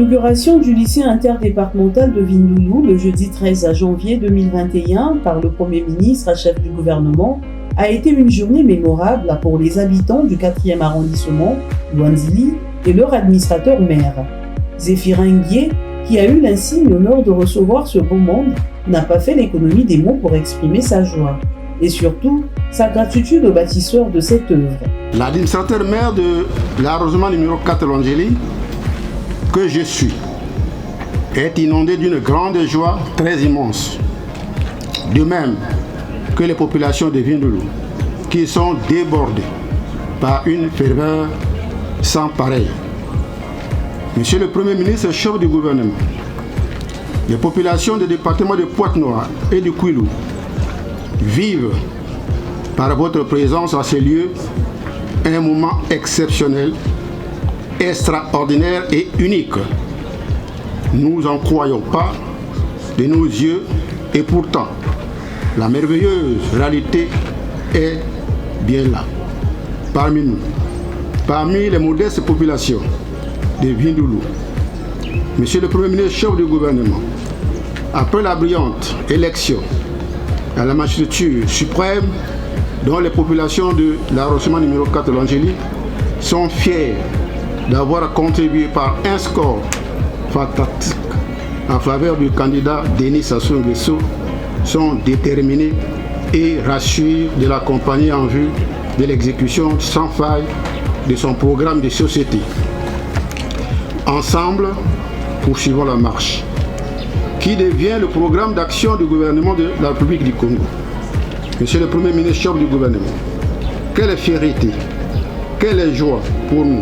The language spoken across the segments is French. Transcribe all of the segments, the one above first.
L'inauguration du lycée interdépartemental de Vindoulou le jeudi 13 janvier 2021 par le Premier ministre, chef du gouvernement, a été une journée mémorable pour les habitants du 4e arrondissement, Luanzili, et leur administrateur maire. Zéphirin Nguye, qui a eu l'insigne honneur de recevoir ce beau monde, n'a pas fait l'économie des mots pour exprimer sa joie. Et surtout, sa gratitude aux bâtisseurs de cette œuvre. L'administrateur maire de l'arrondissement numéro 4 Luanzili, que je suis, est inondé d'une grande joie très immense. De même que les populations de Vindoulou, qui sont débordées par une ferveur sans pareille. Monsieur le Premier ministre, chef du gouvernement, les populations des départements de Pointe-Noire et du Kouilou vivent par votre présence à ces lieux un moment exceptionnel, extraordinaire et unique. Nous n'en croyons pas de nos yeux et pourtant, la merveilleuse réalité est bien là, parmi nous, parmi les modestes populations de Vindoulou. Monsieur le Premier ministre, chef du gouvernement, après la brillante élection à la magistrature suprême, dont les populations de l'arrondissement numéro 4 de Luanzili sont fiers d'avoir contribué par un score fantastique en faveur du candidat Denis Sassou Nguesso, sont déterminés et rassurent de l'accompagner en vue de l'exécution sans faille de son programme de société. Ensemble, poursuivons la marche, qui devient le programme d'action du gouvernement de la République du Congo. Monsieur le Premier ministre, chef du gouvernement, quelle fierté, quelle joie pour nous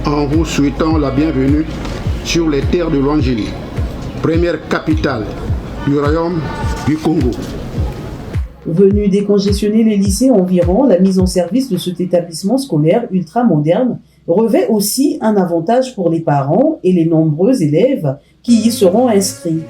en vous souhaitant la bienvenue sur les terres de Luanzili, première capitale du royaume du Congo. Venu décongestionner les lycées environs, la mise en service de cet établissement scolaire ultra-moderne revêt aussi un avantage pour les parents et les nombreux élèves qui y seront inscrits.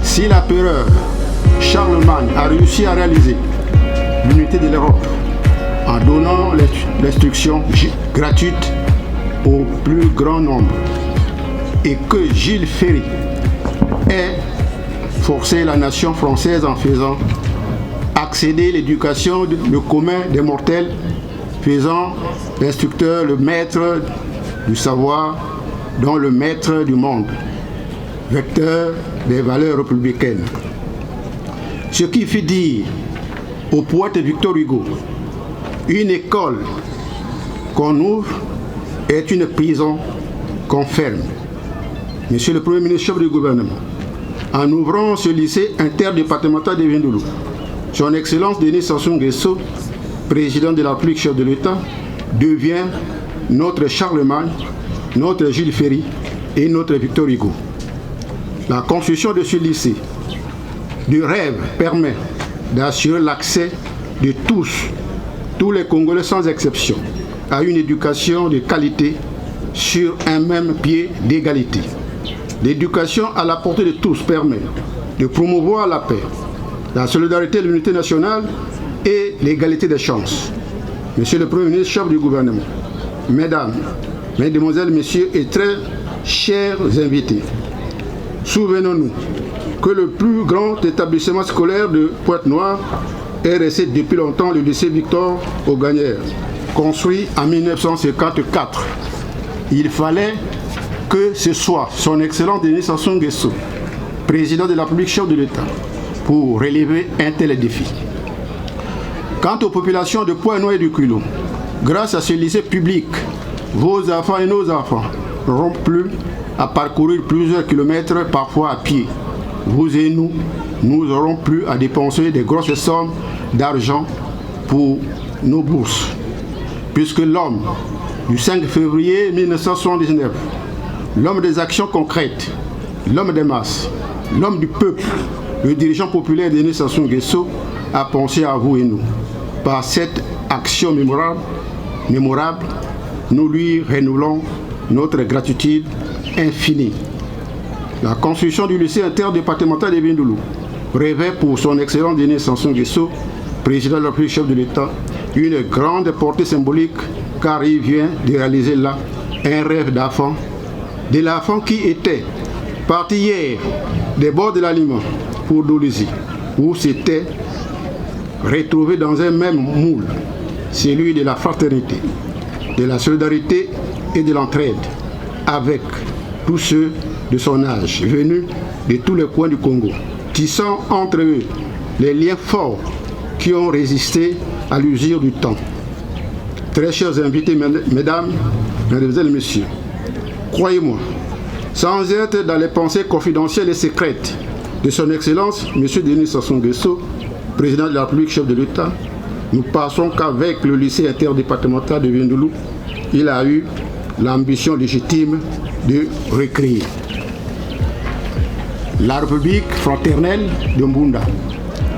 Si l'empereur Charlemagne a réussi à réaliser l'unité de l'Europe en donnant l'instruction gratuite au plus grand nombre et que Jules Ferry ait forcé la nation française en faisant accéder l'éducation le commun des mortels, faisant l'instructeur le maître du savoir, dont le maître du monde, vecteur des valeurs républicaines. Ce qui fit dire au poète Victor Hugo, une école qu'on ouvre est une prison qu'on ferme. Monsieur le Premier ministre, chef du gouvernement, en ouvrant ce lycée interdépartemental de Vindoulou, son Excellence Denis Sassou Nguesso, président de la République, chef de l'État, devient notre Charlemagne, notre Jules Ferry et notre Victor Hugo. La construction de ce lycée du rêve permet d'assurer l'accès de tous les Congolais sans exception, à une éducation de qualité sur un même pied d'égalité. L'éducation à la portée de tous permet de promouvoir la paix, la solidarité, l'unité nationale et l'égalité des chances. Monsieur le Premier ministre, chef du gouvernement, Mesdames, Mesdemoiselles, Messieurs et très chers invités, souvenons-nous que le plus grand établissement scolaire de Pointe-Noire est resté depuis longtemps le lycée Victor Auganière, construit en 1954. Il fallait que ce soit son Excellence Denis Sassou Nguesso, président de la République, chef de l'État, pour relever un tel défi. Quant aux populations de Pointe-Noire et du Kouilou, grâce à ce lycée public, vos enfants et nos enfants n'auront plus à parcourir plusieurs kilomètres, parfois à pied. Vous et nous n'aurons plus à dépenser des grosses sommes d'argent pour nos bourses. Puisque l'homme du 5 février 1979, l'homme des actions concrètes, l'homme des masses, l'homme du peuple, le dirigeant populaire Denis Sassou Nguesso a pensé à vous et nous. Par cette action mémorable, nous lui renouvelons notre gratitude infinie. La construction du lycée interdépartemental de Vindoulou revêt pour son excellence Denis Sassou Nguesso, président de la République, chef de l'État, une grande portée symbolique car il vient de réaliser là un rêve d'enfant, de l'enfant qui était parti hier des bords de l'aliment pour Dolisie, où s'était retrouvé dans un même moule, celui de la fraternité, de la solidarité et de l'entraide, avec tous ceux de son âge, venus de tous les coins du Congo, tissant entre eux les liens forts qui ont résisté à l'usure du temps. Très chers invités, mesdames, mesdemoiselles et messieurs, croyez-moi, sans être dans les pensées confidentielles et secrètes de son Excellence, M. Denis Sassou Nguesso, président de la République, chef de l'État, nous pensons qu'avec le lycée interdépartemental de Vindoulou, il a eu l'ambition légitime de recréer la République fraternelle de Mbunda,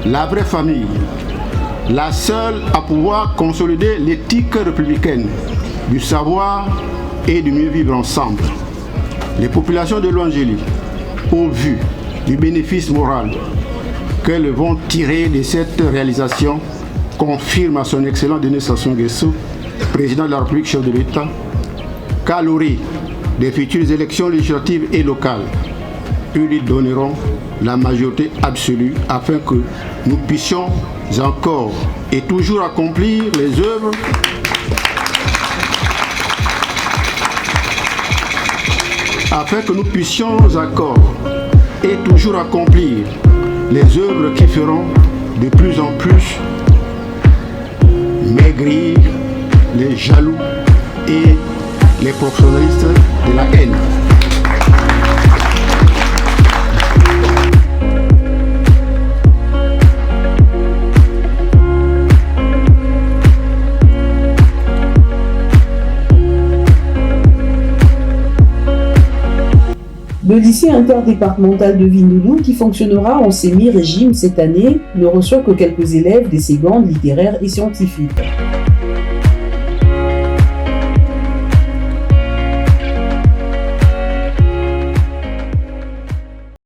la vraie famille, la seule à pouvoir consolider l'éthique républicaine, du savoir et du mieux vivre ensemble. Les populations de Luangéli, au vu du bénéfice moral qu'elles vont tirer de cette réalisation, confirment à son excellent Denis Sassou Nguesso, président de la République, chef de l'État, qu'à l'orée des futures élections législatives et locales, ils lui donneront la majorité absolue afin que nous puissions encore et toujours accomplir les œuvres qui feront de plus en plus maigrir les jaloux et les professionnalistes de la haine. Le lycée interdépartemental de Vindoulou, qui fonctionnera en semi-régime cette année, ne reçoit que quelques élèves des secondes littéraires et scientifiques.